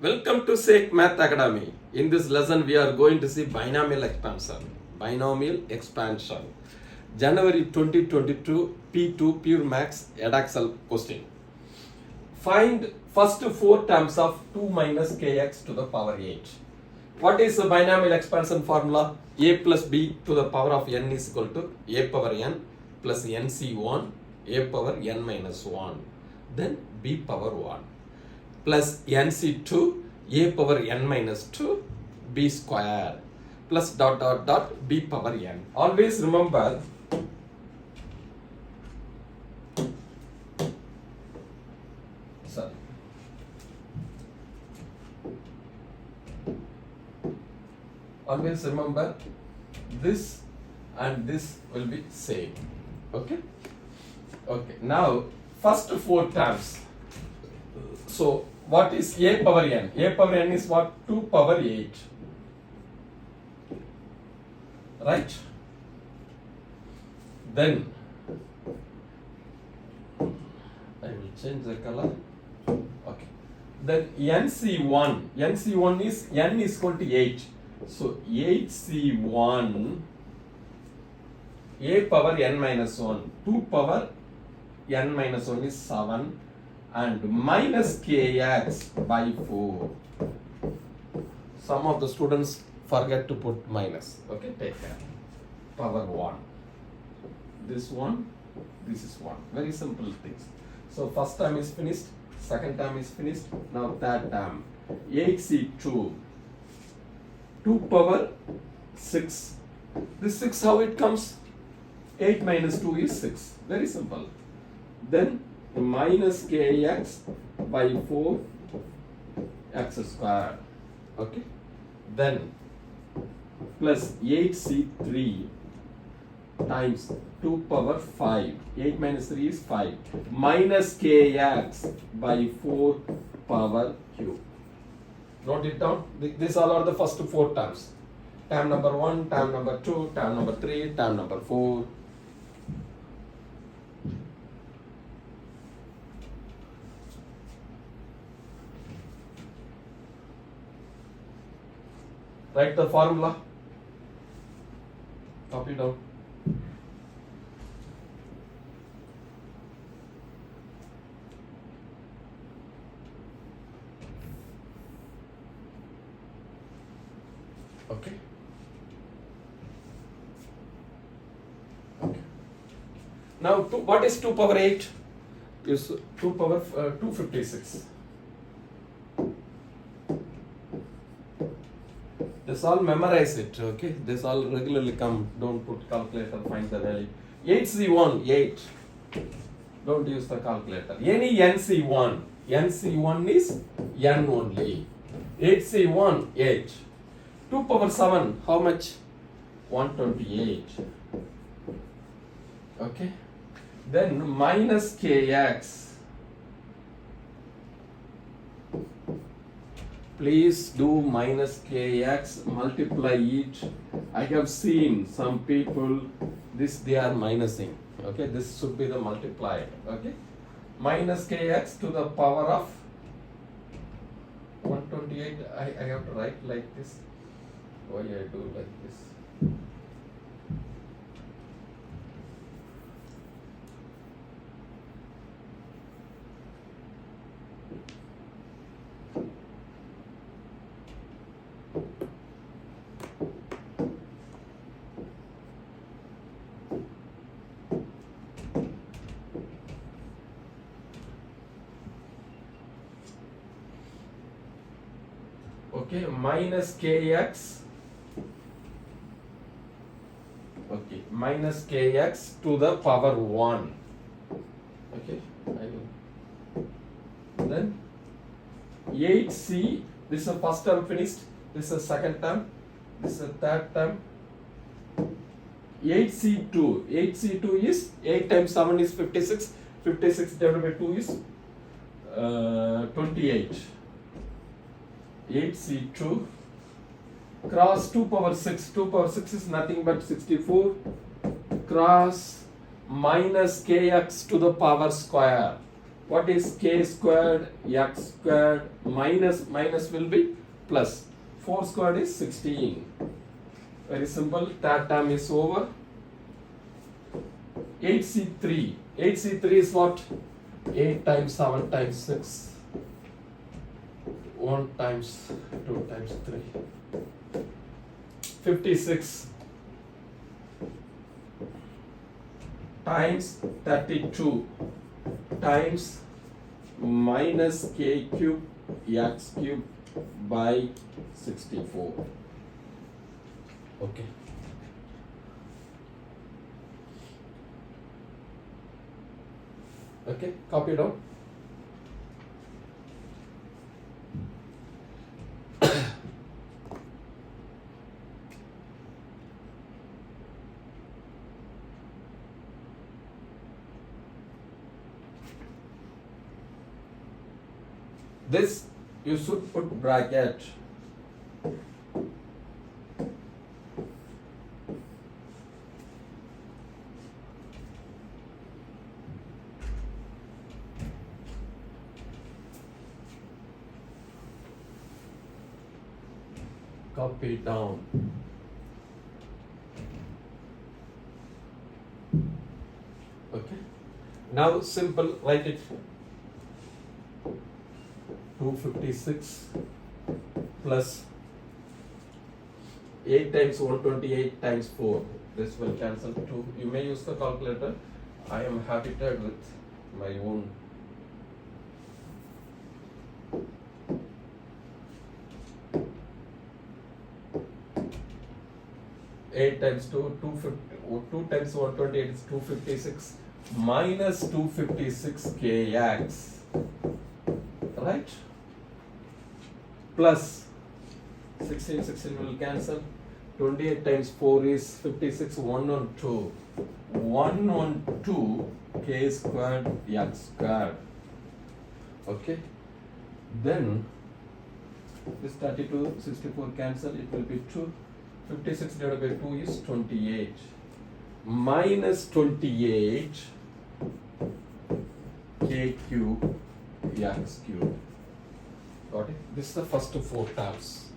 Welcome to SEC Math Academy. In this lesson, we are going to see binomial expansion. Binomial expansion. January 2022 P2 Pure Max Edexcel question. Find first four terms of 2 minus kx to the power 8. What is the binomial expansion formula? A plus b to the power of n is equal to a power n plus nc1 a power n minus 1. Then b power 1. Plus nc2 a power n minus 2 b square plus dot dot dot b power n. Always remember this and this will be same. Okay. Now first four terms. So what is a power n? A power n is what? 2 power 8. Right? Then I will change the color. Okay. Then NC1 is n is equal to 8. So 8C1 a power n minus 1, 2 power n minus 1 is 7 and minus kx by 4. Some of the students forget to put minus. Okay, take care. Power 1. This is 1. Very simple things. So first term is finished, second term is finished. Now third term. 8C2. 2 power 6. This 6 how it comes? 8 minus 2 is 6. Very simple. Then minus kx by 4 x square. Okay. Then plus 8c3 times 2 power 5. 8 minus 3 is 5. Minus kx by 4 power cube. Note it down. These all are the first four terms. Term number 1, term number 2, term number 3, term number 4. Write the formula. Copy down. Okay. Now, what is 2 power 8? Is 2 power 256. This all memorize it. Okay. This all regularly come. Don't put calculator. Find the value. 8C1 8. Don't use the calculator. Any NC1. NC1 is n only. 8C1 8. 2 power 7, how much? 128. Okay. Then minus kx. Please do minus kx, multiply it. I have seen some people, this they are minusing. Okay, this should be the multiplier. Okay. Minus kx to the power of 128. I have to write like this. Why I do like this? Okay, minus kx. Okay, minus kx to the power 1. Okay, then 8c, this is the first term finished, this is the second term, this is the third term. 8c2 is 8 times 7 is 56, 56 divided by 2 is 28. 8c2 cross 2 power 6. 2 power 6 is nothing but 64. Cross minus kx to the power square. What is k squared x squared minus will be plus. 4 squared is 16. Very simple. That term is over. 8c3. 8c3 is what? 8 times 7 times 6. 1 times 2 times 3. 56 times 32 times minus k cube x cube by 64. Okay. Okay, copy down. This you should put bracket. Copy down. Okay. Now simple, write it. 256 plus 8 times 128 times 4. This will cancel 2. You may use the calculator. I am habited with my own. Eight times 2, 2 times 128 is 256 minus 256 kx, right? Plus 16 will cancel. 28 times 4 is 56. 112 k squared x squared. Okay. Then this 32, 64 cancel. It will be 2. 56 divided by 2 is 28. Minus 28 k cube x cube. Got it? This is the first 4 terms.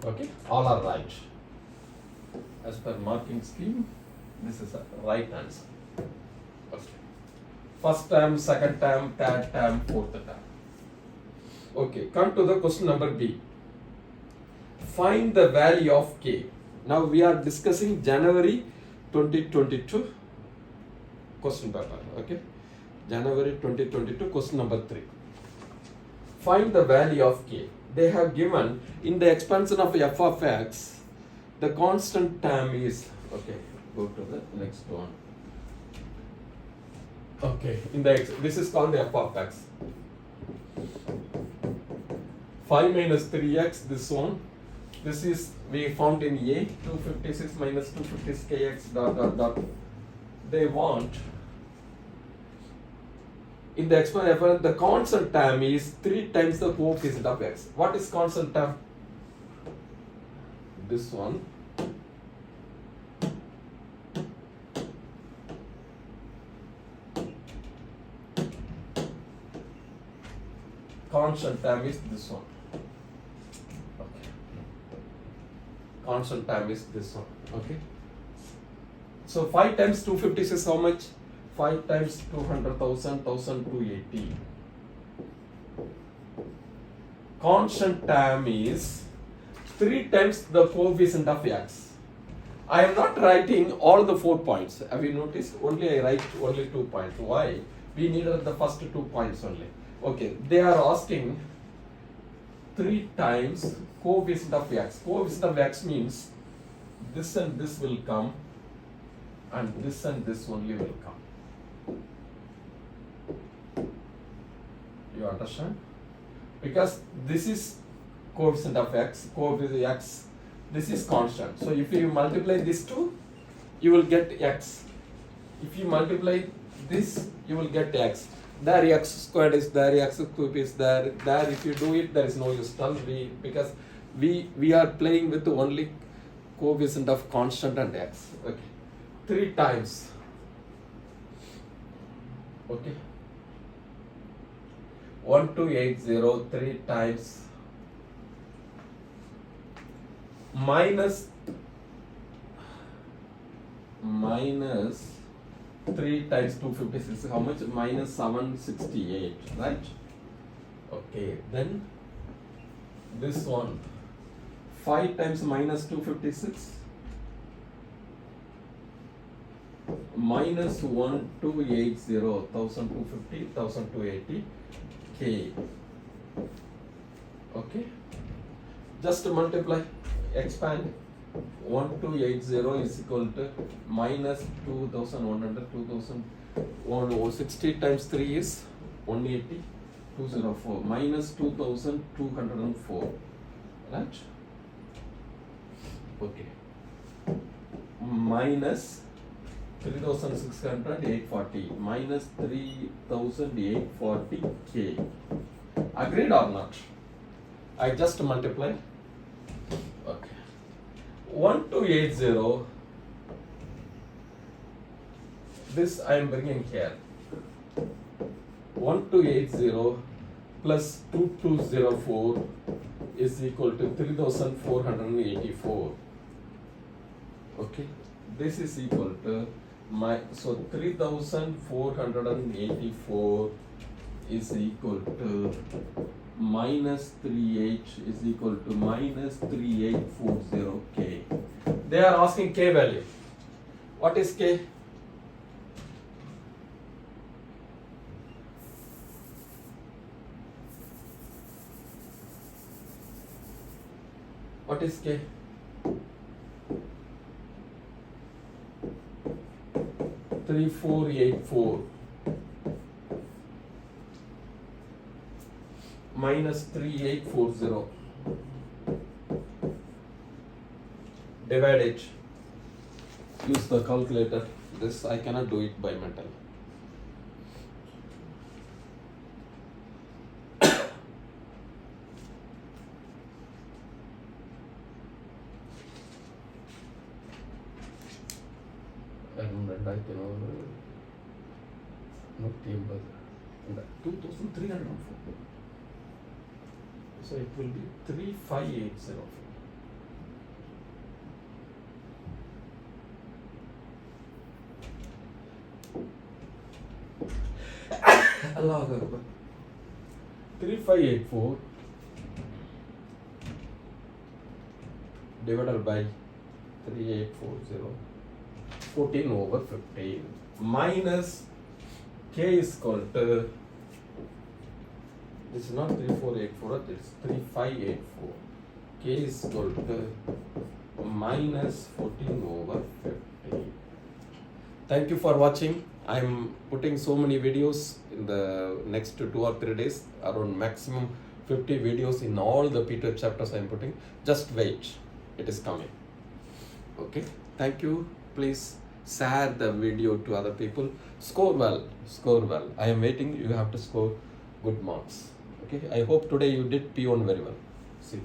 Okay, all are right. As per marking scheme, this is the right answer. First term, second term, third term, fourth term. Okay, come to the question number B. Find the value of k. Now we are discussing January 2022 question paper. Okay, January 2022 question number 3. Find the value of k. They have given in the expansion of f of x, the constant term is, okay, go to the next one. Okay, in the this is called the f of x. 5 minus 3x, this one. This is we found in A, 256 minus 256 kx dot. They want in the exponent, the constant term is 3 times the coefficient of x. What is constant term? This one. Constant term is this one. Okay. Constant term is this one. Okay. So 5 times 256 is how much? 5 times 200,000, 1,280. Constant term is 3 times the coefficient of x. I am not writing all the 4 points. Have you noticed? Only I write only 2 points. Why? We needed the first 2 points only. Okay, they are asking 3 times coefficient of x. Coefficient of x means this and this will come, and this only will come. You understand? Because this is coefficient of x, coefficient x, this is constant. So if you multiply these two, you will get x. If you multiply this, you will get x. There x squared is there, x cube is there. There if you do it, there is no use. Because we are playing with only coefficient of constant and x. Okay. 3 times. Okay. 1280 3 times minus 3 times 256. How much? Minus 768, right? Okay, then this one 5 times minus 256 minus 1280 1250 1280 K. Okay, just multiply, expand. 1280 is equal to minus 2100 2060 times 3 is 180 204 minus 2204, right? Okay, minus 3600 840 minus 3840 K. Agreed or not? I just multiply. Okay, 1280, this I am bringing here. 1280 plus 2204 is equal to 3484. Okay, this is equal to so 3484 is equal to minus 38 is equal to minus 3840 K. They are asking K value. What is K? What is K? Three, 4, 8, 4 minus 3840. Divide it. Use the calculator. This I cannot do it by mental. Not 2304. So it will be 3580. Allah Akbar. 3584 divided by 3840, 14 over 15 minus K is equal to, this is not 3484, it's 3584. K is equal to minus 14 over 15. Thank you for watching. I'm putting so many videos in the next 2 or 3 days, around maximum 50 videos in all the P2 chapters I'm putting. Just wait, it is coming. Okay, thank you. Please share the video to other people. Score well, score well. I am waiting. You have to score good marks. Okay, I hope today you did P1 very well. See.